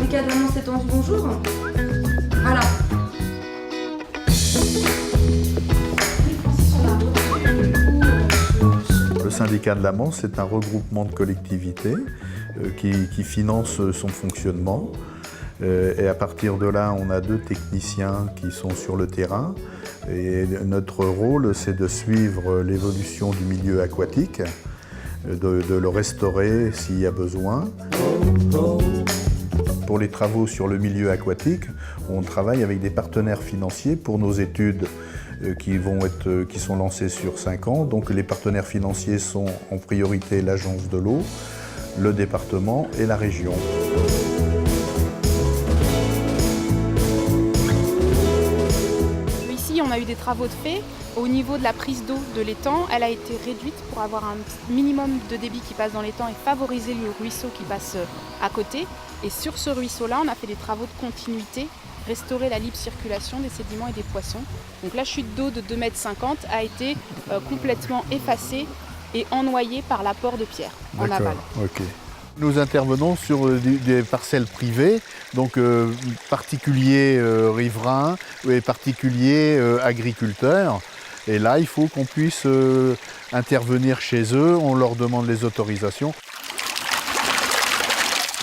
syndicat de l'Amance Étanche, bonjour. Voilà. Le syndicat de l'Amance, c'est un regroupement de collectivités qui finance son fonctionnement. Et à partir de là, on a 2 techniciens qui sont sur le terrain. Et notre rôle, c'est de suivre l'évolution du milieu aquatique, de le restaurer s'il y a besoin. Pour les travaux sur le milieu aquatique, on travaille avec des partenaires financiers pour nos études qui sont lancées sur 5 ans. Donc les partenaires financiers sont en priorité l'agence de l'eau, le département et la région. Ici, on a eu des travaux de fait. Au niveau de la prise d'eau de l'étang, elle a été réduite pour avoir un minimum de débit qui passe dans l'étang et favoriser le ruisseau qui passe à côté. Et sur ce ruisseau-là, on a fait des travaux de continuité, restaurer la libre circulation des sédiments et des poissons. Donc la chute d'eau de 2,50 m a été complètement effacée et ennoyée par l'apport de pierre en aval. Ok. Nous intervenons sur des parcelles privées, donc particuliers riverains et particuliers agriculteurs. Et là, il faut qu'on puisse intervenir chez eux, on leur demande les autorisations.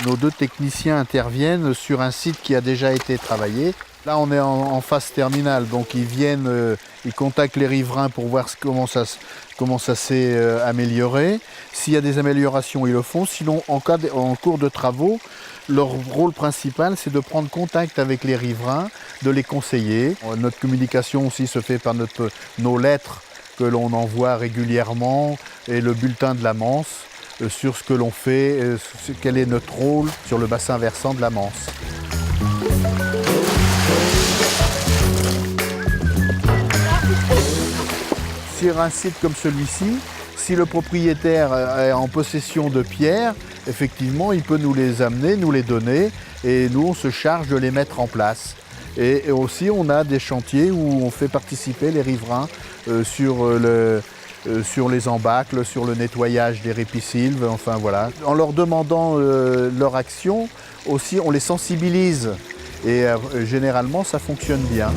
Nos 2 techniciens interviennent sur un site qui a déjà été travaillé. Là, on est en phase terminale, donc ils viennent, ils contactent les riverains pour voir comment ça s'est amélioré. S'il y a des améliorations, ils le font. Sinon, en cours de travaux, leur rôle principal, c'est de prendre contact avec les riverains, de les conseiller. Notre communication aussi se fait par nos lettres que l'on envoie régulièrement et le bulletin de l'Amance sur ce que l'on fait, quel est notre rôle sur le bassin versant de l'Amance. Sur un site comme celui-ci, si le propriétaire est en possession de pierres, effectivement, il peut nous les amener, nous les donner, et nous, on se charge de les mettre en place. Et aussi, on a des chantiers où on fait participer les riverains sur les embâcles, sur le nettoyage des ripisylves, enfin voilà. En leur demandant leur action, aussi, on les sensibilise. Et généralement, ça fonctionne bien.